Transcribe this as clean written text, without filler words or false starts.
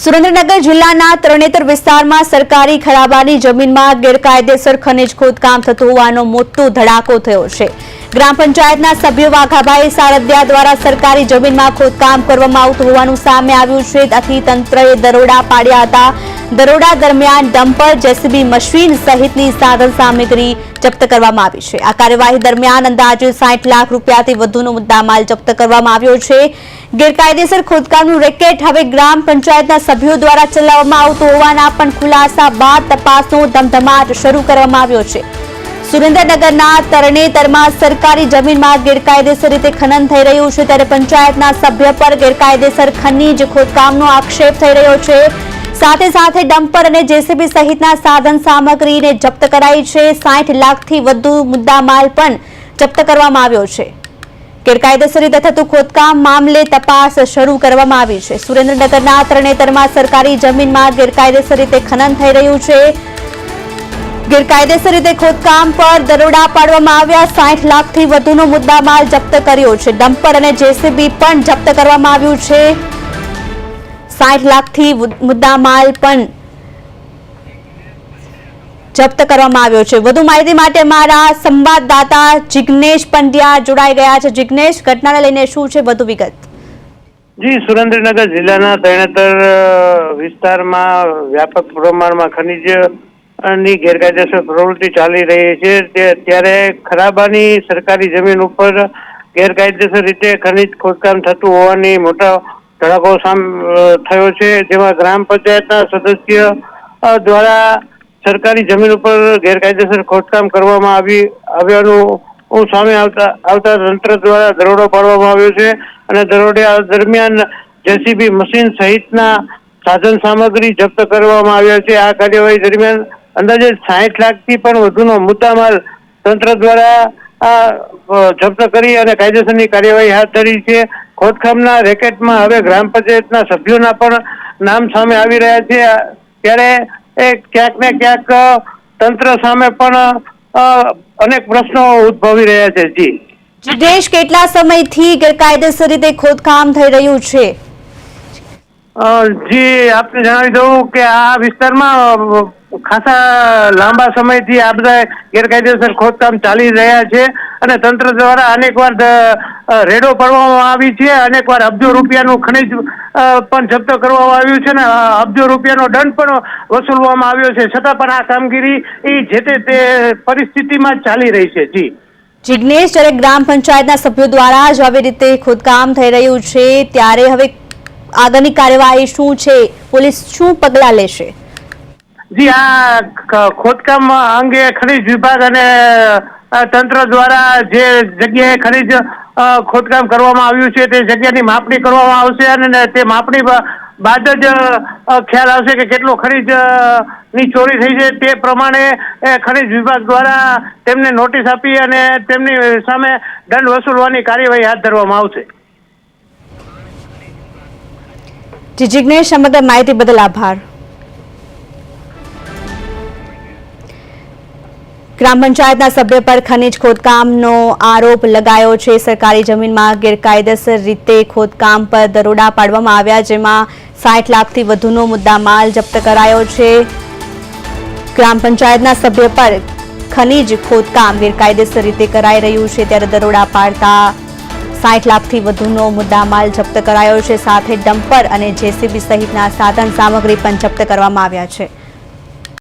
સુરેન્દ્રનગર જિલ્લાના તરણેતર વિસ્તારમાં સરકારી ખરાબાની જમીનમાં ગેરકાયદેસર ખનીજ ખોદકામ થતું હોવાનો મોટો ધડાકો થયો છે। ગ્રામ પંચાયતના સભ્યો વાઘાભાઈ સારદિયા દ્વારા સરકારી જમીનમાં ખોદકામ કરવામાં આવતું હોવાનું સામે આવ્યું છે। આથી તંત્રએ દરોડા પાડ્યા હતા। દરોડા દરમિયાન ડમ્પર, જેસીબી મશીન સહિતની સાધન સામગ્રી જપ્ત કરવામાં આવી છે। આ કાર્યવાહી દરમિયાન અંદાજે 60 લાખ રૂપિયાથી વધુનો મુદ્દામાલ જપ્ત કરવામાં આવ્યો છે। ગેરકાયદેસર ખોદકામનું રેકેટ હવે ગ્રામ પંચાયતના સભ્યો દ્વારા ચલાવવામાં આવતું હોવાના પણ ખુલાસા બાદ તપાસનો ધમધમાટ શરૂ કરવામાં આવ્યો છે। સુરેન્દ્રનગરના તરણેતરમાં સરકારી જમીનમાં ગેરકાયદેસર રીતે ખનન થઈ રહ્યું છે, ત્યારે પંચાયતના સભ્ય પર ગેરકાયદેસર ખનીજ ખોદકામનો આક્ષેપ થઈ રહ્યો છે। સાથે સાથે ડમ્પર અને જેસીબી સહિતના સાધન સામગ્રીને જપ્ત કરાઈ છે। 60 લાખથી વધુ મુદ્દામાલ પણ જપ્ત કરવામાં આવ્યો છે। ગેરકાયદેસર રીતે થતું ખોદકામ મામલે તપાસ શરૂ કરવામાં આવી છે। સુરેન્દ્રનગરના તરણેતરમાં સરકારી જમીનમાં ગેરકાયદેસર રીતે ખનન થઈ રહ્યું છે। ગેરકાયદેસર રીતે ખોદકામ પર દરોડા પાડવામાં આવ્યા। 60 લાખથી વધુનો મુદ્દામાલ જપ્ત કર્યો છે। ડમ્પર અને જેસીબી પણ જપ્ત કરવામાં આવ્યું છે। 60 લાખથી મુદ્દામાલ પણ જપ્ત કરવામાં આવ્યો છે। વધુ માહિતી માટે અમારા સંવાદદાતા જિગ્નેશ પંડ્યા જોડાઈ ગયા છે। જિગ્નેશ, ઘટનાને લઈને શું છે વધુ વિગત? જી, સુરેન્દ્રનગર જિલ્લાના તરણેતર વિસ્તારમાં વ્યાપક પ્રમાણમાં ખનીજની ગેરકાયદેસર પ્રવૃત્તિ ચાલી રહી છે। ત્યારે ખરાબાની સરકારી જમીન ઉપર ગેરકાયદેસર રીતે ખનીજ ખોદકામ થતું હોવાની મોટા ધડાકો થયો છે, જેમાં ગ્રામ પંચાયતના સદસ્ય દ્વારા સરકારી જમીન ઉપર ગેરકાયદેસર ખોદકામ કરવામાં આવ્યાનું સામે આવતા તંત્ર દ્વારા દરોડો પાડવામાં આવ્યો છે અને દરોડા દરમિયાન જેસીબી મશીન સહિતના સાધન સામગ્રી જપ્ત કરવામાં આવ્યા છે। આ કાર્યવાહી દરમિયાન અંદાજે 60 લાખથી પણ વધુનો મુદ્દામાલ તંત્ર દ્વારા જપ્ત કરી અને કાયદેસરની કાર્યવાહી હાથ ધરી છે। ખોદકામના રેકેટમાં હવે ગ્રામ પંચાયતના સભ્યોના પણ નામ સામે આવી રહ્યા છે, ત્યારે ક્યાંક ને ક્યાંક તંત્ર સામે પણ અનેક પ્રશ્નો ઉદ્ભવી રહ્યા છે। જી જિગ્નેશ, કેટલા સમયથી ગેરકાયદેસર રીતે ખોદકામ થઈ રહ્યું છે? જી, આપને જણાવી દઉં કે આ વિસ્તારમાં ખાસા લાંબા સમયથી આ બધા ગેરકાયદેસર ખોદકામ ચાલી રહ્યા છે અને તંત્ર દ્વારા અનેકવાર રેડો પાડવામાં આવી છે। અનેકવાર અબજો રૂપિયાનું ખનીજ પણ જપ્ત કરવામાં આવ્યું છે ને અબજો રૂપિયાનો દંડ પણ વસૂલવામાં આવ્યો છે, છતાં પણ આ કામગીરી જે તે પરિસ્થિતિમાં ચાલી રહી છે। જી જિગ્નેશ, જ્યારે ગ્રામ પંચાયતના સભ્યો દ્વારા જ આવી રીતે ખોદકામ થઈ રહ્યું છે, ત્યારે હવે આગળની કાર્યવાહી શું છે? પોલીસ શું પગલાં લેશે? જી, આ ખોદકામ અંગે ખનીજ વિભાગ અને તંત્ર દ્વારા જે જગ્યાએ ખનીજ ખોદકામ કરવામાં આવ્યું છે તે જગ્યાની માપણી કરવામાં આવશે અને તે માપણી બાદ જ ખ્યાલ આવશે કે કેટલો ખનીજ ની ચોરી થઈ છે। તે પ્રમાણે ખનીજ વિભાગ દ્વારા તેમને નોટિસ આપી અને તેમની સામે દંડ વસૂલવાની કાર્યવાહી હાથ ધરવામાં આવશે। જી જિગ્નેશ, સમગ્ર માહિતી બદલ આભાર। ગ્રામ પંચાયતના સભ્ય પર ખનીજ ખોદકામનો આરોપ લગાયો છે। સરકારી જમીનમાં ગેરકાયદેસર રીતે ખોદકામ પર દરોડા પાડવામાં આવ્યા, જેમાં 60 લાખથી વધુનો મુદ્દામાલ જપ્ત કરાયો છે। ગ્રામ પંચાયતના સભ્ય પર ખનીજ ખોદકામ ગેરકાયદેસર રીતે કરાઈ રહ્યું છે, ત્યારે દરોડા પાડતા 60 લાખથી વધુનો મુદ્દામાલ જપ્ત કરાયો છે। સાથે ડમ્પર અને જેસીબી સહિતના સાધન સામગ્રી પણ જપ્ત કરવામાં આવ્યા છે।